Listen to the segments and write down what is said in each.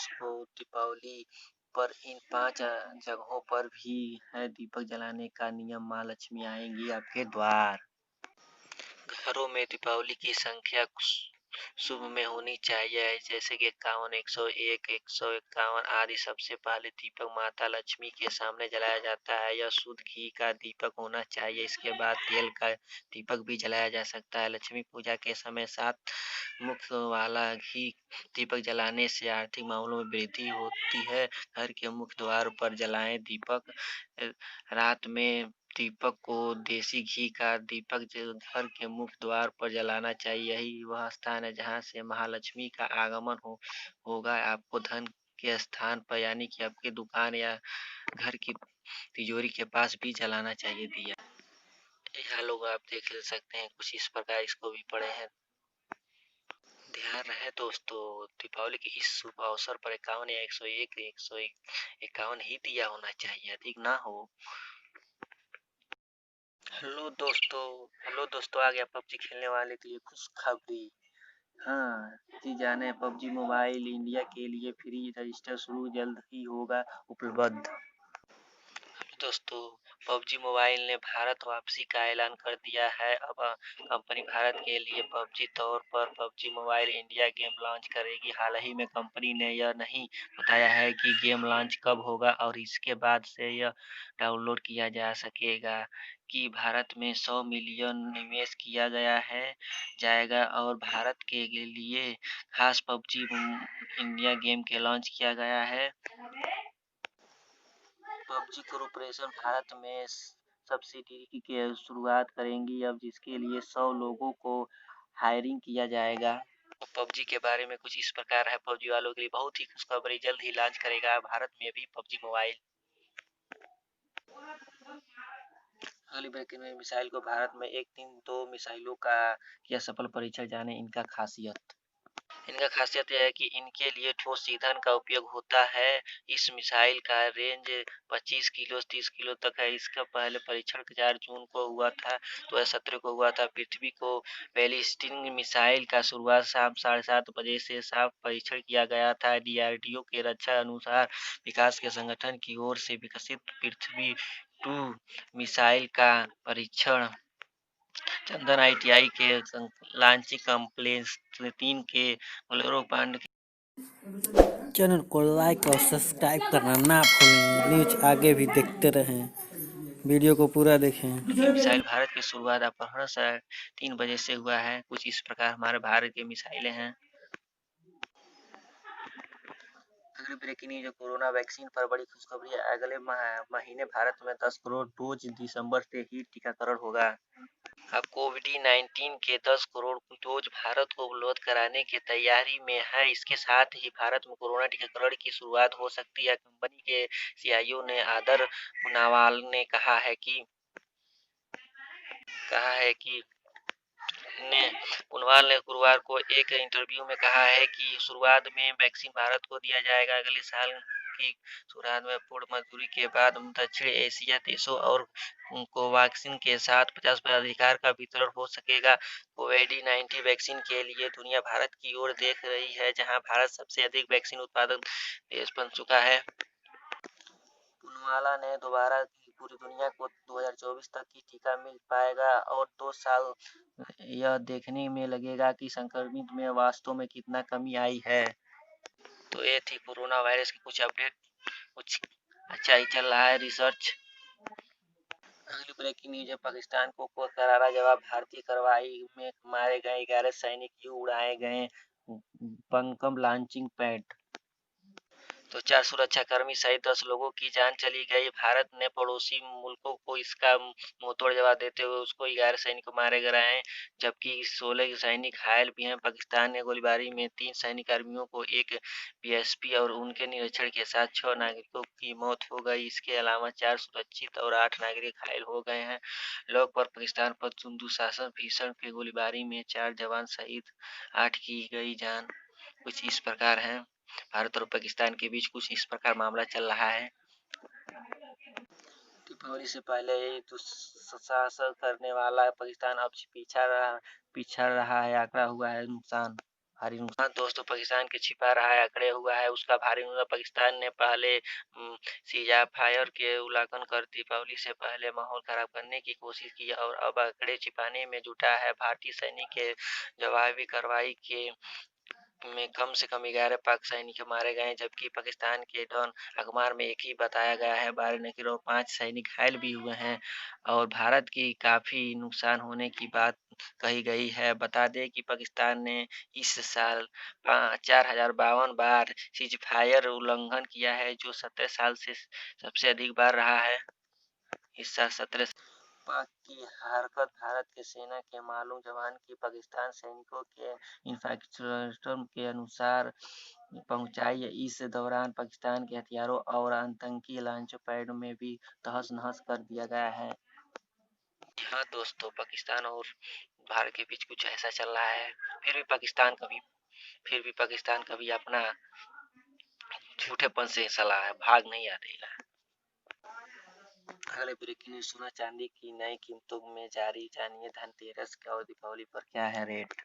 इसको दीपावली पर इन 5 जगहों पर भी है दीपक जलाने का नियम। माँ लक्ष्मी आएंगी आपके द्वार। घरों में दीपावली की संख्या शुभ में होनी चाहिए, जैसे कि 51, 101, 151 आदि। सबसे पहले दीपक माता लक्ष्मी के सामने जलाया जाता है। यह शुद्ध घी का दीपक होना चाहिए। इसके बाद तेल का दीपक भी जलाया जा सकता है। लक्ष्मी पूजा के समय 7 मुख वाला घी दीपक जलाने से आर्थिक मामलों में वृद्धि होती है। घर के मुख्य द्वार पर जलाएं दीपक। रात में दीपक को देसी घी का दीपक घर के मुख्य द्वार पर जलाना चाहिए। यही वह स्थान है जहाँ से महालक्ष्मी का आगमन होगा। आपको धन के स्थान पर यानी कि आपके दुकान या घर की तिजोरी के पास भी जलाना चाहिए दिया। यहाँ लोग आप देख सकते हैं कुछ इस प्रकार इसको भी पढ़े हैं। ध्यान रहे दोस्तों, दीपावली के इस शुभ अवसर पर 51 या 101, 151 ही दिया होना चाहिए, अधिक ना हो। हेलो दोस्तों, आ गया पबजी खेलने वाले के लिए खुशखबरी। हाँ जी, जाने पबजी मोबाइल इंडिया के लिए फ्री रजिस्टर शुरू जल्द ही होगा उपलब्ध। दोस्तों, पबजी मोबाइल ने भारत वापसी का ऐलान कर दिया है। अब कंपनी भारत के लिए पबजी तौर पर PUBG mobile India game launch करेगी। हाल ही में कंपनी ने यह नहीं बताया है कि गेम लॉन्च कब होगा और इसके बाद से यह डाउनलोड किया जा सकेगा। कि भारत में 100 मिलियन निवेश किया गया है जाएगा और भारत के लिए खास पबजी इंडिया गेम के लॉन्च किया गया है। पबजी कॉर्पोरेशन भारत में सब्सिडी की शुरुआत करेंगी अब, जिसके लिए 100 लोगों को हायरिंग किया जाएगा। पबजी के बारे में कुछ इस प्रकार है। पबजी वालों के लिए बहुत ही खुशखबरी, जल्द ही लॉन्च करेगा भारत में भी पबजी मोबाइल। अगली ब्रेकिंग में मिसाइल को भारत में एक दिन 2 मिसाइलों का किया सफल परीक्षण, जाने इनका खासियत। इनका खासियत यह है कि इनके लिए ठोस ईंधन का उपयोग होता है। इस मिसाइल का रेंज 25 किलो 30 किलो तक है। इसका पहले परीक्षण 4 जून को हुआ था, 2017 को हुआ था। पृथ्वी को बैलिस्टिक मिसाइल का शुरुआत शाम 7:30 बजे से साफ परीक्षण किया गया था। DRDO के रक्षा अनुसार विकास के संगठन की ओर से विकसित पृथ्वी 2 मिसाइल का परीक्षण चंदन ITI के लॉन्चिंग कॉम्प्लेक्स 3 के बोलेरो पांड। चैनल को लाइक और सब्सक्राइब करना ना भूलें। न्यूज आगे भी देखते रहें, वीडियो को पूरा देखें। मिसाइल भारत की शुरुआत अपहरण 3:30 बजे से हुआ है। कुछ इस प्रकार हमारे भारत की मिसाइलें हैं। अगली ब्रेकिंग न्यूज, कोरोना वैक्सीन पर बड़ी खुशखबरी है। अगले महीने भारत में 10 करोड़ डोज दिसंबर से ही टीकाकरण होगा। अब कोविड-19 के 10 करोड़ डोज भारत को उपलब्ध कराने की तैयारी में है। इसके साथ ही भारत में कोरोना टीकाकरण की शुरुआत हो सकती है। कंपनी के CIO ने आदर पुनावाला ने कहा है कि पुनवाल ने गुरुवार को एक इंटरव्यू में कहा है कि शुरुआत में वैक्सीन भारत को दिया जाएगा। अगले साल की शुरुआत में पूर्ण मंजूरी के बाद दक्षिण एशिया देशों और कोवैक्सीन के साथ 50% अधिकार का वितरण हो सकेगा। कोविड-19 वैक्सीन के लिए दुनिया भारत की ओर देख रही है, जहां भारत सबसे अधिक वैक्सीन उत्पादक देश बन चुका है। पूनावाला ने दोबारा पूरी दुनिया को 2024 तक ही टीका मिल पाएगा और 2 साल यह देखने में लगेगा कि संक्रमित में वास्तव में कितना कमी आई है। तो ये थी कोरोना वायरस की कुछ अपडेट। कुछ अच्छा ही चल रहा है रिसर्च। अगली ब्रेकिंग न्यूज है, पाकिस्तान को करारा जवाब। भारतीय कार्रवाई में मारे गए 11 सैनिक, यू उड़ाए गए बंकम लॉन्चिंग पैड। तो 4 सुरक्षाकर्मी सहित 10 लोगों की जान चली गई। भारत ने पड़ोसी मुल्कों को इसका मुंहतोड़ जवाब देते हुए उसको 11 सैनिक मारे गए हैं, जबकि 16 सैनिक घायल भी हैं। पाकिस्तान ने गोलीबारी में 3 सैनिक कर्मियों को, एक BSP और उनके निरीक्षण के साथ 6 नागरिकों की मौत हो गई। इसके अलावा 4 सुरक्षित और 8 नागरिक घायल हो गए हैं। लोग पर पाकिस्तान पर दुशासन भीषण के गोलीबारी में 4 जवान शहीद, 8 की गई जान। कुछ इस प्रकार है। भारत और पाकिस्तान के बीच कुछ इस प्रकार मामला चल रहा है। दीपावली से पहले ही दुशासन करने वाला पाकिस्तान अब पीछा रहा है, आंकड़ा हुआ है नुकसान। भारी नुकसान। दोस्तों, पाकिस्तान के छिपा रहा है, अकड़े हुआ है उसका भारी नुकसान। पाकिस्तान ने पहले सीज़फायर के उल्लंघन कर दीपावली से पहले माहौल खराब करने की कोशिश की और अब अकड़े छिपाने में जुटा है। भारतीय सैनिक के जवाबी कार्रवाई में कम से कम 11 पाक सैनिक मारे गए, जबकि पाकिस्तान के डॉन अखबार में एक ही बताया गया है 12 नकीर और 5 सैनिक घायल भी हुए हैं और भारत की काफी नुकसान होने की बात कही गई है। बता दें कि पाकिस्तान ने इस साल 4052 बार सीज़फायर उल्लंघन किया है, जो 17 साल से सबसे अधिक बार रहा है। इस साल 17 पाक की हरकत भारत के सेना के मालूम जवान की पाकिस्तान सैनिकों के इंफ्रास्ट्रक्चर के अनुसार पहुंचाई। इस दौरान पाकिस्तान के हथियारों और आतंकी लॉन्च पैड में भी तहस नहस कर दिया गया है। हाँ दोस्तों, पाकिस्तान और भारत के बीच कुछ ऐसा चल रहा है, फिर भी पाकिस्तान कभी अपना झूठेपन से सलाह है, भाग नहीं आ देगा। अगले ब्रेकिंग न्यूज, सोना चांदी की नई कीमतों में जारी, जानिए धनतेरस और दीपावली पर क्या है रेट।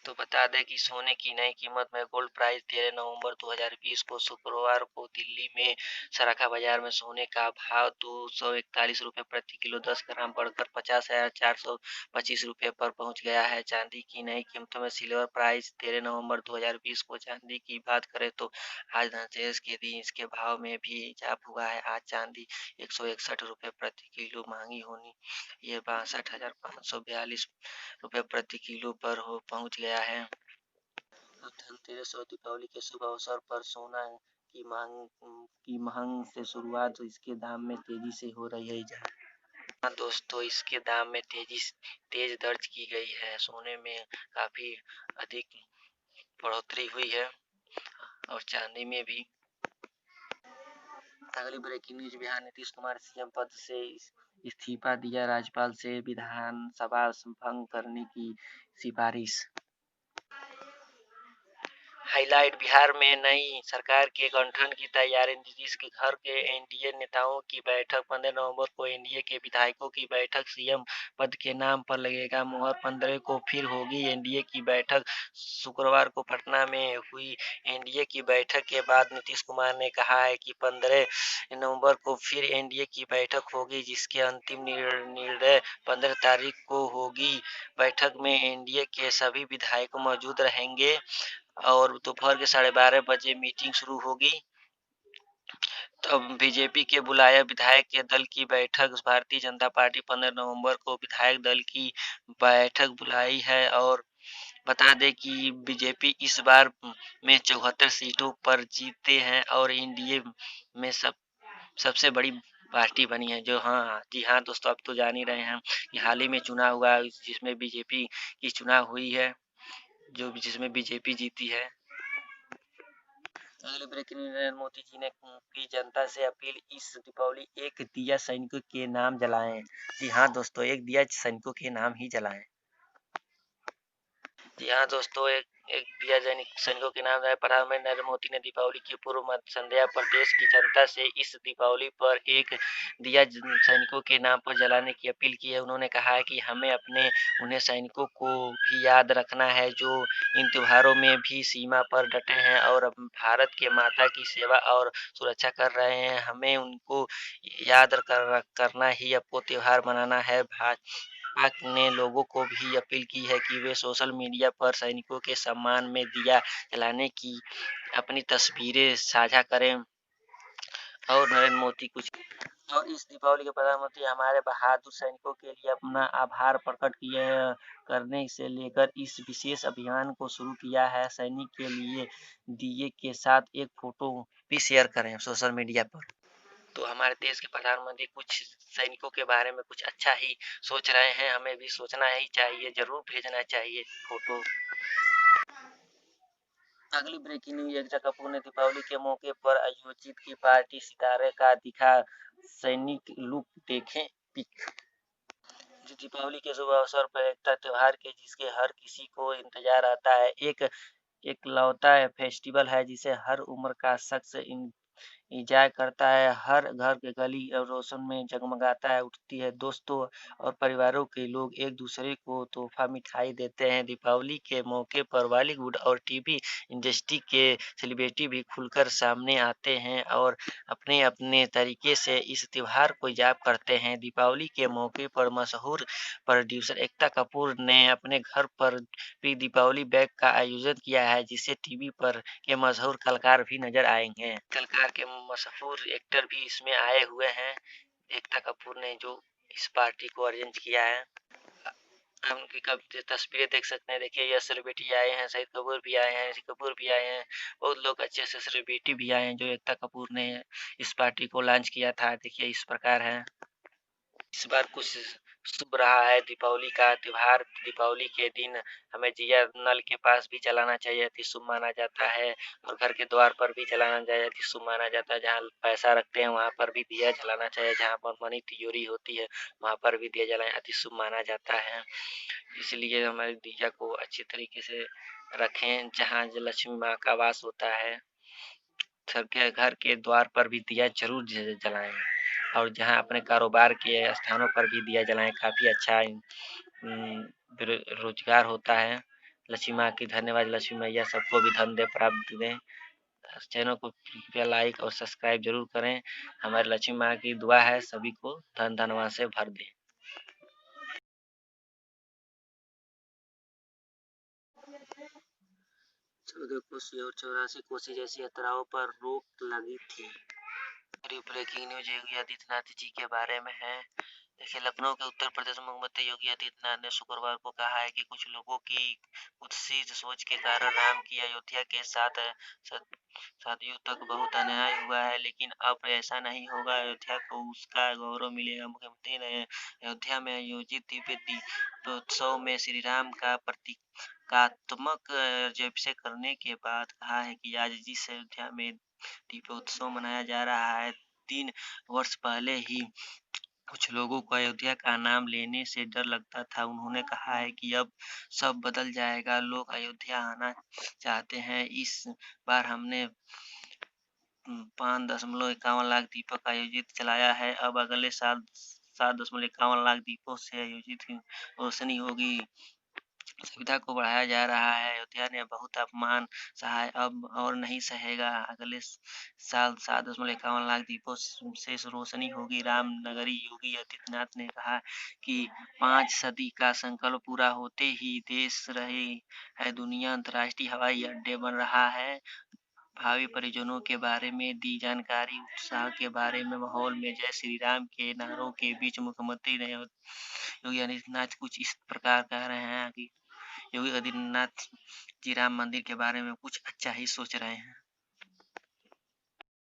तो बता दें कि सोने की नई कीमत में गोल्ड प्राइस 13 नवंबर 2020 को शुक्रवार को दिल्ली में सराफा बाजार में सोने का भाव 241 रुपये प्रति किलो 10 ग्राम बढ़कर 50,425 रुपये पर पहुंच गया है। चांदी की नई कीमतों में सिल्वर प्राइस 13 नवंबर 2020 को चांदी की बात करें तो आज धनतेरस के दिन इसके भाव में भी इजाफा हुआ है। आज चांदी 161 रुपये प्रति किलो महंगी होनी ये 62,542 रुपये प्रति किलो पर पहुंच गया है। अब धनतेरस और दीपावली के शुभ अवसर पर सोना की महंग से शुरुआत इसके दाम में तेजी से हो रही है। हाँ दोस्तों, इसके दाम में तेज दर्ज की गई है। सोने में काफी अधिक बढ़ोतरी हुई है और चांदी में भी। अगली breaking news, Bihar Nitish Kumar CM पद से इस्तीफा दिया, राज्यपाल से विधानसभा भंग करने की सिफारिश। हाईलाइट, बिहार में नई सरकार के गठन की तैयारी, नीतीश के घर के एनडीए नेताओं की बैठक 15 नवंबर को, एनडीए के विधायकों की बैठक, सीएम पद के नाम पर लगेगा मुहर, 15 को फिर होगी एनडीए की बैठक। शुक्रवार को पटना में हुई एनडीए की बैठक के बाद नीतीश कुमार ने कहा है कि 15 नवंबर को फिर एनडीए की बैठक होगी, जिसके अंतिम निर्णय 15 तारीख को होगी। बैठक में एनडीए के सभी विधायक मौजूद रहेंगे और दोपहर के 12:30 बजे मीटिंग शुरू होगी। तब बीजेपी के बुलाया विधायक के दल की बैठक, भारतीय जनता पार्टी 15 नवंबर को विधायक दल की बैठक बुलाई है और बता दें कि बीजेपी इस बार में 74 सीटों पर जीते हैं और एनडीए में सबसे बड़ी पार्टी बनी है। जो हाँ जी हाँ दोस्तों, अब तो जान ही रहे हैं कि हाल ही में चुनाव हुआ जिसमें बीजेपी की चुनाव हुई है, जिसमें बीजेपी जीती है। अगले ब्रेकिंग न्यूज, नरेंद्र मोदी जी ने की जनता से अपील, इस दीपावली एक दिया सैनिकों के नाम जलाएं। जी हाँ दोस्तों, एक दिया सैनिकों के नाम ही जलाएं। जी हाँ दोस्तों, एक दिया सैनिकों के नाम है। प्रधानमंत्री नरेंद्र मोदी ने दीपावली की पूर्व मध्य संध्या पर देश की जनता से इस दीपावली पर एक दिया सैनिकों के नाम पर जलाने की अपील की है। उन्होंने कहा है कि हमें अपने उन्हें सैनिकों को भी याद रखना है जो इन त्योहारों में भी सीमा पर डटे हैं और भारत के माता की सेवा और सुरक्षा कर रहे हैं। हमें उनको याद करना ही आपको त्योहार मनाना है। पाक ने लोगों को भी अपील की है कि वे सोशल मीडिया पर सैनिकों के सम्मान में दिया जलाने की अपनी तस्वीरें साझा करें। और नरेंद्र मोदी कुछ और इस दीपावली के प्रधानमंत्री हमारे बहादुर सैनिकों के लिए अपना आभार प्रकट करने से लेकर इस विशेष अभियान को शुरू किया है। सैनिक के लिए दिए के साथ एक फोटो भी शेयर करें सोशल मीडिया पर। तो हमारे देश के प्रधानमंत्री कुछ सैनिकों के बारे में कुछ अच्छा ही सोच रहे हैं, हमें भी सोचना ही चाहिए, जरूर भेजना चाहिए फोटो। अगली ब्रेकिंग न्यूज, एकता कपूर ने दीपावली के मौके पर आयोजित की पार्टी, सितारे का दिखा सैनिक लुक, देखें पिक। दीपावली के शुभ अवसर पर एकता त्योहार के जिसके हर किसी को इंतजार आता है, एक एकलौता फेस्टिवल है जिसे हर उम्र का शख्स जाया करता है, हर घर के गली और रोशन में जगमगाता है, उठती है। दोस्तों और परिवारों के लोग एक दूसरे को तोहफा मिठाई देते हैं। दीपावली के मौके पर बॉलीवुड और टीवी इंडस्ट्री के सेलिब्रिटी भी खुलकर सामने आते हैं और अपने-अपने तरीके से इस त्योहार को याद करते हैं। दीपावली के मौके पर मशहूर प्रोड्यूसर एकता कपूर ने अपने घर पर भी दीपावली बैग का आयोजन किया है, जिसे टीवी पर के मशहूर कलाकार भी नजर आएंगे। कलाकार के मशहूर एक्टर भी इसमें आए हुए हैं। एकता कपूर ने जो इस पार्टी को अरेंज किया है, हम उनकी कब तस्वीरें देख सकते हैं। देखिए यह सेलिब्रिटी आए हैं, शाहिद कपूर भी आए हैं, ऋषि कपूर भी आए हैं, बहुत लोग अच्छे से सेलिब्रिटी भी आए हैं। जो एकता कपूर ने इस पार्टी को लॉन्च किया था, देखिए इस प्रकार है। इस बार कुछ शुभ रहा है दीपावली का त्योहार। दीपावली के दिन हमें दिया नल के पास भी जलाना चाहिए, अति शुभ माना जाता है। और घर के द्वार पर भी जलाना चाहिए, अति शुभ माना जाता है। जहाँ पैसा रखते हैं वहाँ पर भी दिया जलाना चाहिए, जहाँ पर मनी तिजोरी होती है वहाँ पर भी दिया जलाएं, अति शुभ माना जाता है। इसलिए हमारे दिया को अच्छे तरीके से रखें, जहाँ लक्ष्मी माँ का वास होता है। सबके घर के द्वार पर भी दिया जरूर जलाएं, और जहाँ अपने कारोबार के स्थानों पर भी दिया जलाएं, काफ़ी अच्छा रोजगार होता है। लक्ष्मी माँ की धन्यवाद, लक्ष्मी मैया सबको भी धन दे, प्राप्त दें। चैनल को कृपया लाइक और सब्सक्राइब जरूर करें। हमारे लक्ष्मी माँ की दुआ है सभी को धन धनवान से भर दे। 14 कोसी और 84 कोसी जैसी यात्राओं पर रोक लगी थी। ब्रेकिंग न्यूज योगी आदित्यनाथ जी के बारे में है। देखिए लखनऊ के उत्तर प्रदेश मुख्यमंत्री योगी आदित्यनाथ ने शुक्रवार को कहा है कि कुछ लोगों की कुत्सित सोच के कारण राम की अयोध्या के साथ सदियों तक बहुत अन्याय हुआ है, लेकिन अब ऐसा नहीं होगा। अयोध्या को उसका गौरव मिलेगा। मुख्यमंत्री ने अयोध्या में आयोजित दिव्य दीपोत्सव में श्री राम का प्रतीकात्मक अभिषेक करने के बाद कहा है कि आज जिस अयोध्या में दीपोत्सव मनाया जा रहा है, 3 वर्ष पहले ही कुछ लोगों को अयोध्या का नाम लेने से डर लगता था। उन्होंने कहा है कि अब सब बदल जाएगा, लोग अयोध्या आना चाहते हैं। इस बार हमने 5.51 लाख दीपक आयोजित चलाया है। अब अगले साल 7.51 लाख दीपों से आयोजित रोशनी होगी। सुविधा को बढ़ाया जा रहा है। अयोध्या ने बहुत अपमान सहा है, अब और नहीं सहेगा। अगले साल 7.51 लाख दीपों से रोशनी होगी राम नगरी। योगी आदित्यनाथ ने कहा कि 5 सदी का संकल्प पूरा होते ही देश रहे है दुनिया अंतर्राष्ट्रीय हवाई अड्डे बन रहा है। भावी परियोजनाओं के बारे में दी जानकारी। उत्साह के बारे में माहौल में जय श्री राम के नारों के बीच मुख्यमंत्री ने योगी आदित्यनाथ कुछ इस प्रकार कह रहे हैं कि योगी आदित्यनाथ जी राम मंदिर के बारे में कुछ अच्छा ही सोच रहे हैं।